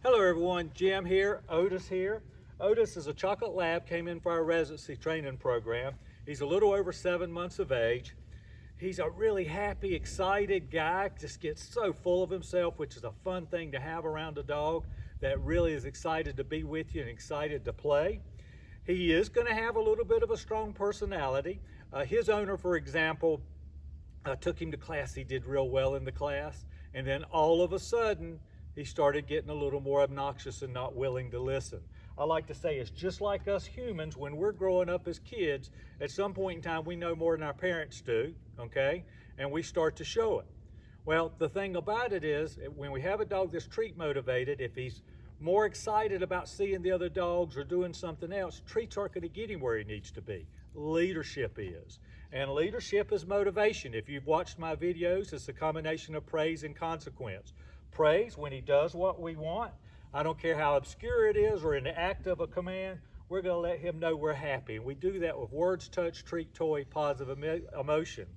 Hello everyone, Jim here, Otis here. Otis is a chocolate lab, came in for our residency training program. He's a little over 7 months of age. He's a really happy, excited guy, just gets so full of himself, which is a fun thing to have around a dog that really is excited to be with you and excited to play. He is going to have a little bit of a strong personality. His owner, for example, took him to class. He did real well in the class, and then all of a sudden he started getting a little more obnoxious and not willing to listen. I like to say it's just like us humans. When we're growing up as kids, at some point in time we know more than our parents do, okay, and we start to show it. Well, the thing about it is, when we have a dog that's treat motivated, if he's more excited about seeing the other dogs or doing something else, treats aren't going to get him where he needs to be. Leadership is. And leadership is motivation. If you've watched my videos, it's a combination of praise and consequence. Praise, when he does what we want. I don't care how obscure it is or in the act of a command, we're going to let him know we're happy. And we do that with words, touch, treat, toy, positive emotion.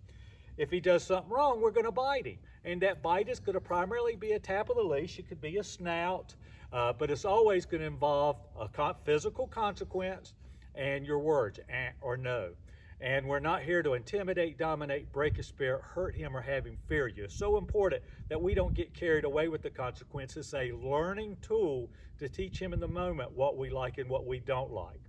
If he does something wrong, we're going to bite him. And that bite is going to primarily be a tap of the leash. It could be a snout, but it's always going to involve a physical consequence and your words, or no. And we're not here to intimidate, dominate, break his spirit, hurt him, or have him fear you. It's so important that we don't get carried away with the consequences. It's a learning tool to teach him in the moment what we like and what we don't like.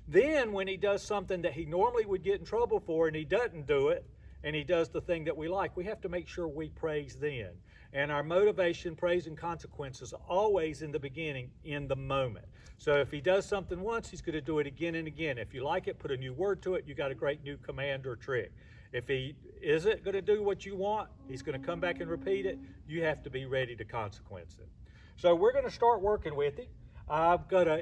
Then when he does something that he normally would get in trouble for and he doesn't do it, and he does the thing that we like, we have to make sure we praise then. And our motivation, praise, and consequences are always in the beginning, in the moment. So if he does something once, he's going to do it again and again. If you like it, put a new word to it, you got a great new command or trick. If he isn't going to do what you want, he's going to come back and repeat it. You have to be ready to consequence it. So we're going to start working with him.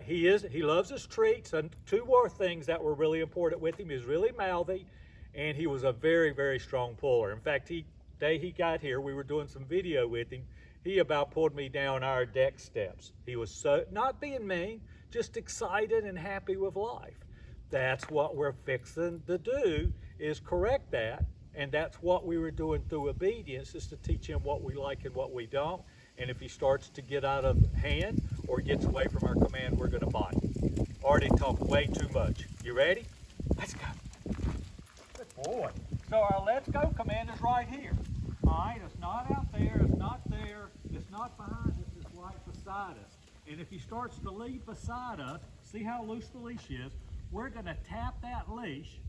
He loves his treats, and two more things that were really important with him. He's really mouthy, and he was a very, very strong puller. In fact, day he got here, we were doing some video with him. He about pulled me down our deck steps. He was so, not being mean, just excited and happy with life. That's what we're fixing to do, is correct that. And that's what we were doing through obedience, is to teach him what we like and what we don't. And if he starts to get out of hand or gets away from our command, we're going to bite. Already talked way too much. You ready? Let's go. Good boy. So our let's go command is right here. All right, it's not out there, it's not there, it's not behind us, it's right beside us. And if he starts to lead beside us, see how loose the leash is, we're going to tap that leash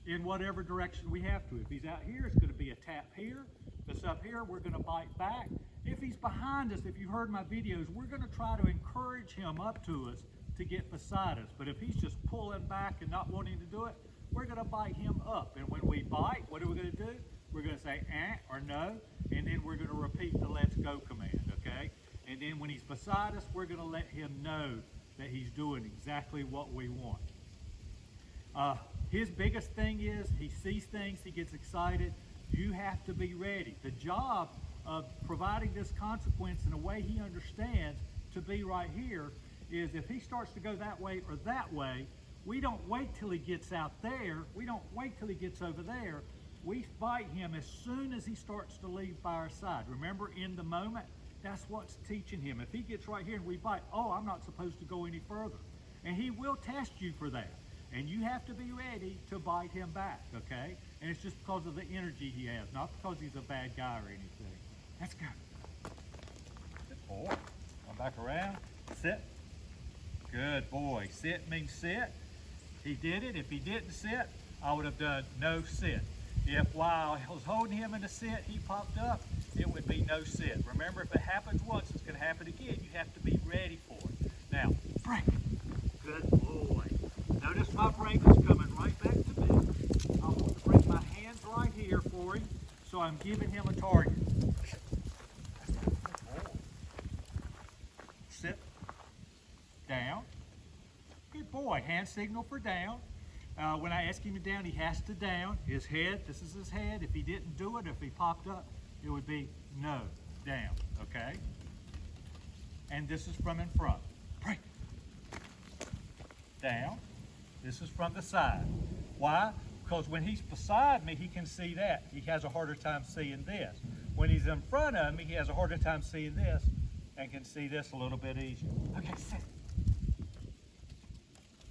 in whatever direction we have to. If he's out here, it's going to be a tap here. If it's up here, we're going to bite back. If he's behind us, if you heard my videos, we're going to try to encourage him up to us to get beside us. But if he's just pulling back and not wanting to do it, we're going to bite him up. And when we bite, what are we going to do? We're going to say or no, and then we're going to repeat the let's go command, okay? And then when he's beside us, we're going to let him know that he's doing exactly what we want. His biggest thing is he sees things, he gets excited. You have to be ready. The job of providing this consequence in a way he understands to be right here is if he starts to go that way or that way, we don't wait till he gets out there. We don't wait till he gets over there. We bite him as soon as he starts to leave by our side. Remember, in the moment, that's what's teaching him. If he gets right here and we bite, oh, I'm not supposed to go any further. And he will test you for that. And you have to be ready to bite him back, okay? And it's just because of the energy he has, not because he's a bad guy or anything. Let's go. Good boy. Come back around. Sit. Good boy. Sit means sit. He did it. If he didn't sit, I would have done no sit. If while I was holding him in the sit, he popped up, it would be no sit. Remember, if it happens once, it's going to happen again. You have to be ready for it. Now, break. Good boy. Notice my break is coming right back to me. I want to bring my hands right here for him, so I'm giving him a target. Sit. Down. Good boy. Hand signal for down. When I ask him to down, he has to down. His head, this is his head. If he didn't do it, if he popped up, it would be no, down, okay? And this is from in front. Break. Down. This is from the side. Why? Because when he's beside me, he can see that. He has a harder time seeing this. When he's in front of me, he has a harder time seeing this. and can see this a little bit easier. Okay, sit.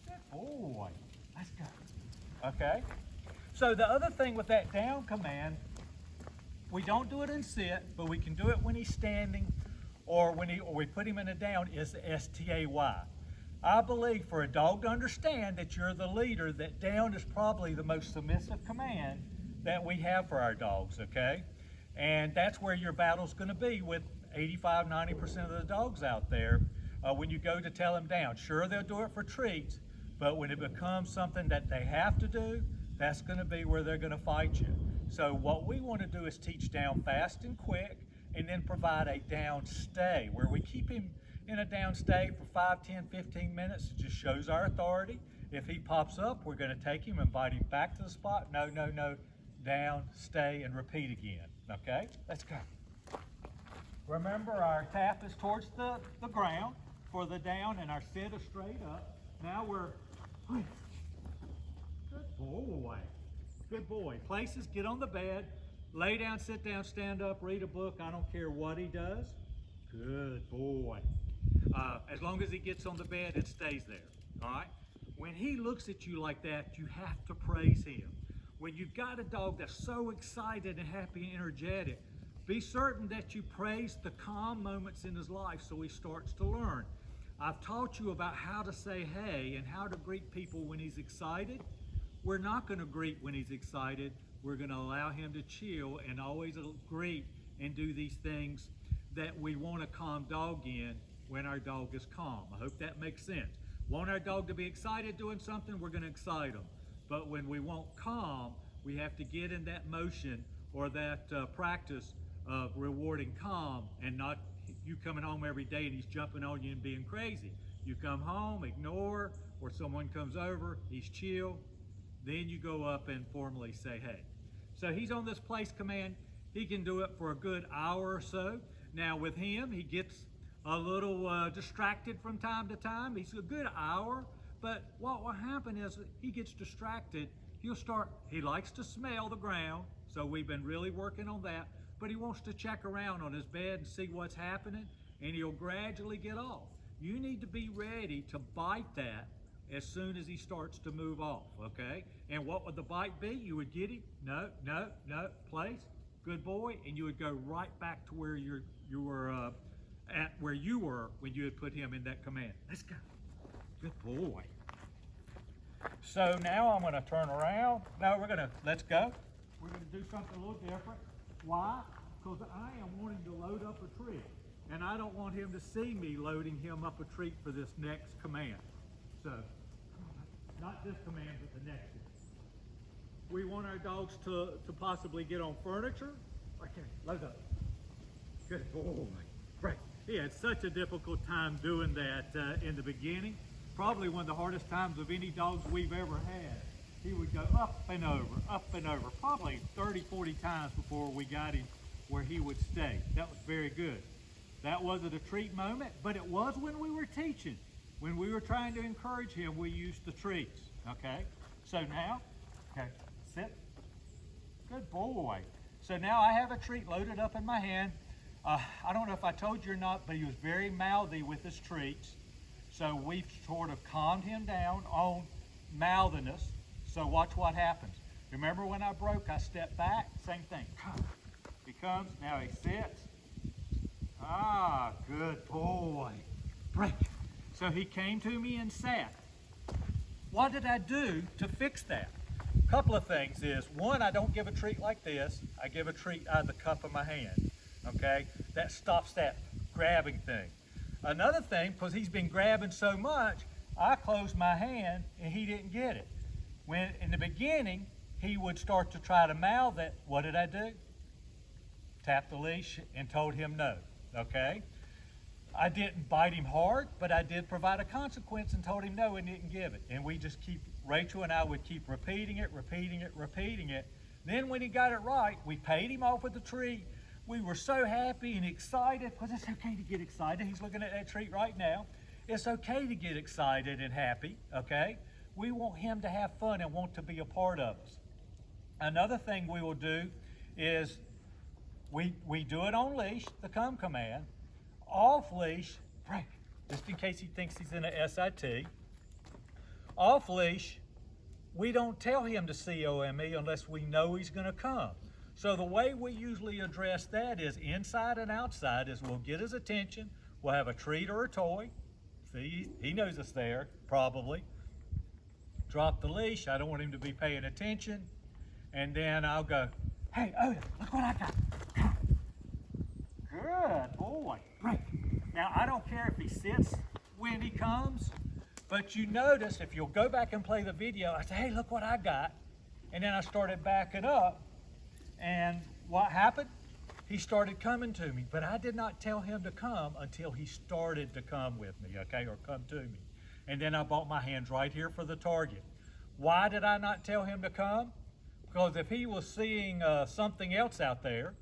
Good boy. Let's go. Okay. So the other thing with that down command, we don't do it in sit, but we can do it when he's standing or when we put him in a down, is the S-T-A-Y. I believe for a dog to understand that you're the leader, that down is probably the most submissive command that we have for our dogs, okay? And that's where your battle's gonna be with 85, 90% of the dogs out there. When you go to tell them down, sure, they'll do it for treats, but when it becomes something that they have to do, that's gonna be where they're gonna fight you. So what we wanna do is teach down fast and quick, and then provide a down stay, where we keep him in a down stay for 5, 10, 15 minutes. It just shows our authority. If he pops up, we're gonna take him, invite him back to the spot. No, no, no, down, stay, and repeat again, okay? Let's go. Remember, our tap is towards the ground for the down, and our sit is straight up. Now we're, good boy, good boy. Places, get on the bed, lay down, sit down, stand up, read a book. I don't care what he does. Good boy. As long as he gets on the bed, it stays there, all right? When he looks at you like that, you have to praise him. When you've got a dog that's so excited and happy and energetic, be certain that you praise the calm moments in his life so he starts to learn. I've taught you about how to say hey and how to greet people when he's excited. We're not going to greet when he's excited. We're going to allow him to chill and always greet and do these things that we want a calm dog in when our dog is calm. I hope that makes sense. Want our dog to be excited doing something, we're going to excite them. But when we want calm, we have to get in that motion or that practice of rewarding calm, and not you coming home every day and he's jumping on you and being crazy. You come home, ignore, or someone comes over, he's chill, then you go up and formally say hey. So he's on this place command. He can do it for a good hour or so. Now with him, he gets a little distracted from time to time. He's a good hour, but what will happen is he gets distracted. He likes to smell the ground, so we've been really working on that, but he wants to check around on his bed and see what's happening, and he'll gradually get off. You need to be ready to bite that as soon as he starts to move off, okay? And what would the bite be? You would get him, no, no, no, place, good boy, and you would go right back to where you were at where you were when you had put him in that command. Let's go. Good boy. So now I'm gonna turn around. No, let's go. We're gonna do something a little different. Why? Because I am wanting to load up a treat, and I don't want him to see me loading him up a treat for this next command. So, not this command, but the next one. We want our dogs to possibly get on furniture. Okay, load up. Good boy. Great. He had such a difficult time doing that in the beginning. Probably one of the hardest times of any dogs we've ever had. He would go up and over, probably 30, 40 times before we got him where he would stay. That was very good. That wasn't a treat moment, but it was when we were teaching. When we were trying to encourage him, we used the treats, okay? So now, okay, sit. Good boy. So now I have a treat loaded up in my hand. I don't know if I told you or not, but he was very mouthy with his treats. So we've sort of calmed him down on mouthiness. So watch what happens. Remember when I broke, I stepped back, same thing. He comes, now he sits. Ah, good boy. Break. So he came to me and sat. What did I do to fix that? A couple of things is, one, I don't give a treat like this. I give a treat out of the cup of my hand, okay? That stops that grabbing thing. Another thing, because he's been grabbing so much, I closed my hand and he didn't get it. When in the beginning, he would start to try to mouth it. What did I do? Tapped the leash and told him no, okay? I didn't bite him hard, but I did provide a consequence and told him no and didn't give it. And we just Rachel and I would keep repeating it. Then when he got it right, we paid him off with the treat. We were so happy and excited, because it's okay to get excited. He's looking at that treat right now. It's okay to get excited and happy, okay? We want him to have fun and want to be a part of us. Another thing we will do is we do it on leash, the come command. Off leash, break, just in case he thinks he's in a SIT. Off leash, we don't tell him to COME unless we know he's gonna come. So the way we usually address that is inside and outside is we'll get his attention, we'll have a treat or a toy. See, he knows it's there, probably. Drop the leash, I don't want him to be paying attention. And then I'll go, hey, Otis, look what I got. Good boy, break. Now, I don't care if he sits when he comes, but you notice if you'll go back and play the video, I say, hey, look what I got. And then I started backing up, and what happened? He started coming to me, but I did not tell him to come until he started to come with me, okay, or come to me. And then I brought my hands right here for the target. Why did I not tell him to come? Because if he was seeing something else out there,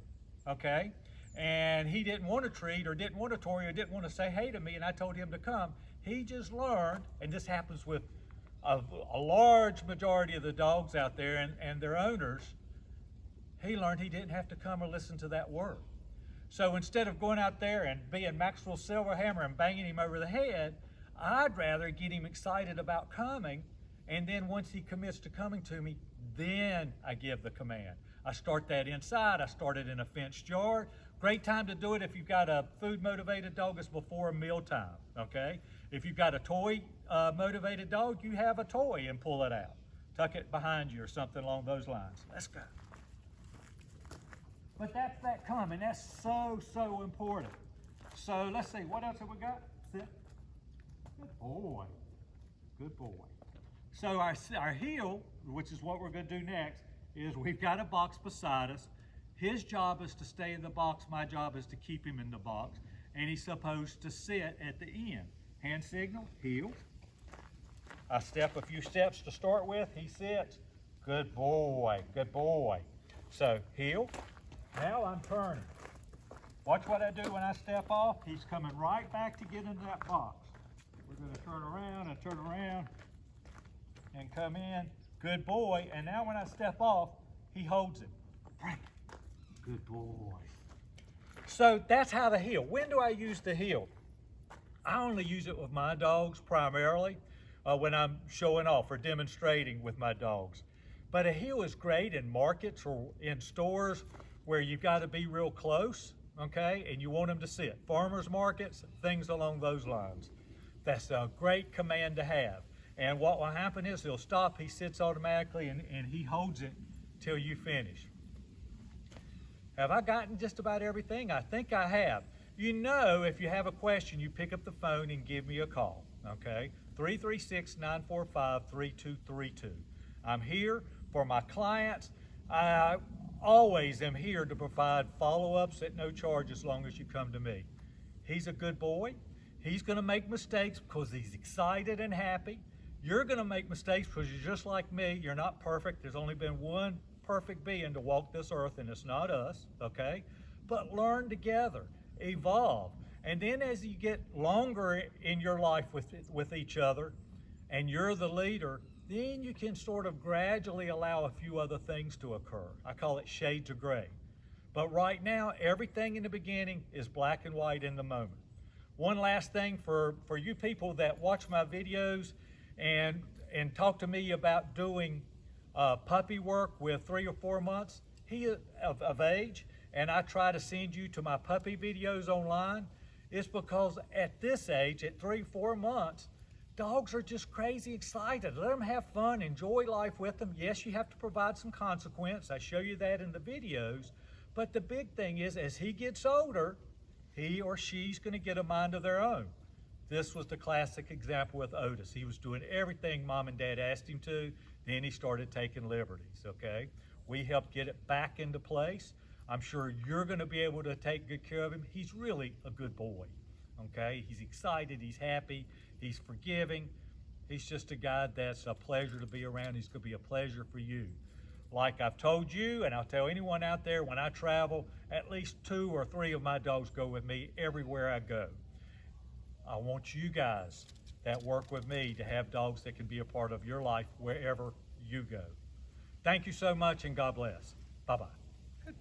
okay, and he didn't want a treat or didn't want a toy or didn't want to say hey to me and I told him to come, he just learned, and this happens with a large majority of the dogs out there and their owners, he learned he didn't have to come or listen to that word. So instead of going out there and being Maxwell Silverhammer and banging him over the head, I'd rather get him excited about coming, and then once he commits to coming to me, then I give the command. I start that inside. I start it in a fenced yard. Great time to do it if you've got a food-motivated dog, it's before mealtime, okay? If you've got a toy-motivated dog, you have a toy and pull it out. Tuck it behind you or something along those lines. Let's go. But that's that come, and that's so, so important. So let's see, what else have we got? Sit. Good boy. Good boy. So our heel, which is what we're going to do next, is we've got a box beside us. His job is to stay in the box. My job is to keep him in the box. And he's supposed to sit at the end. Hand signal, heel. I step a few steps to start with. He sits. Good boy, good boy. So heel. Now I'm turning. Watch what I do when I step off. He's coming right back to get into that box. We're going to turn around and come in. Good boy. And now when I step off, he holds it. Break. Good boy. So that's how the heel. When do I use the heel? I only use it with my dogs primarily when I'm showing off or demonstrating with my dogs. But a heel is great in markets or in stores where you've got to be real close, okay? And you want them to sit. Farmers markets, things along those lines. That's a great command to have. And what will happen is he'll stop, he sits automatically, and he holds it till you finish. Have I gotten just about everything? I think I have. You know, if you have a question, you pick up the phone and give me a call, okay? 336-945-3232. I'm here for my clients. I always am here to provide follow-ups at no charge as long as you come to me. He's a good boy. He's going to make mistakes because he's excited and happy. You're going to make mistakes because you're just like me. You're not perfect. There's only been one perfect being to walk this earth, and it's not us, okay? But learn together, evolve. And then as you get longer in your life with each other, and you're the leader, then you can sort of gradually allow a few other things to occur. I call it shades of gray. But right now, everything in the beginning is black and white in the moment. One last thing for you people that watch my videos and talk to me about doing puppy work with 3 or 4 months, he is of age, and I try to send you to my puppy videos online. It's because at this age, at 3, 4 months, dogs are just crazy excited. Let them have fun, enjoy life with them. Yes, you have to provide some consequence. I show you that in the videos. But the big thing is, as he gets older, he or she's going to get a mind of their own. This was the classic example with Otis. He was doing everything mom and dad asked him to. Then he started taking liberties, okay? We helped get it back into place. I'm sure you're going to be able to take good care of him. He's really a good boy, okay? He's excited, he's happy, he's forgiving. He's just a guy that's a pleasure to be around. He's going to be a pleasure for you. Like I've told you, and I'll tell anyone out there, when I travel, at least 2 or 3 of my dogs go with me everywhere I go. I want you guys that work with me to have dogs that can be a part of your life wherever you go. Thank you so much, and God bless. Bye-bye.